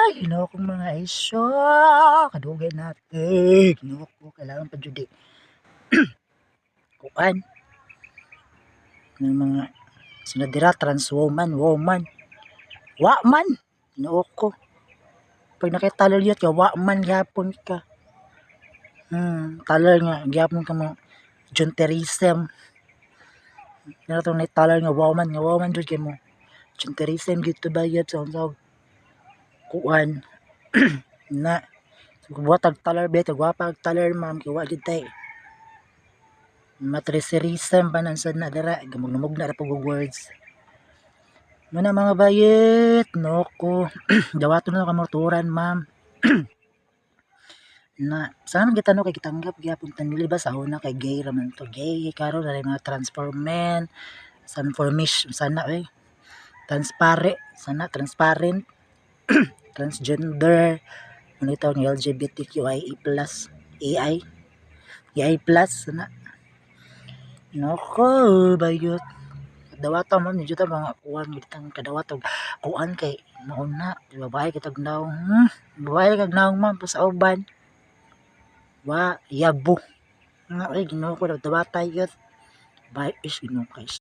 Ginoo kong mga isyo, kadugay natin. Ginoo ko, kailangan pa jud kuan ng mga sinadira trans woman, wa man. Ginoo ko. Pag nakitalelyot ka, wa man gyapon ka. Taler nga gyapon ka mo junterism. Kaya itong naitaler nga woman jud kay mo. Junterism gito bayad sa unsag kuan na buhat ag taler bet gwapa ag taler ma'am kay wa gid tay matriserism panan sad na dira gamug na ra pug words muna mga bayit no ko dawaton na kamotoran ma'am na saan kita no kay gitanggap gyapon tan dili ba sa una kay gay ra man to gay karon na mga transformen transformation sana transparent transgender ano ito ng LGBTQIA+, AI+, na nako, bayot. Dawata mo, medyo ta mga kuwan, bitang kadawat, kuwan kay, nauna, babae kitag naong, babae kag naong man, pasauban, yabo, nga, ginoo ko, dawata yun, babae is, ginoo guys.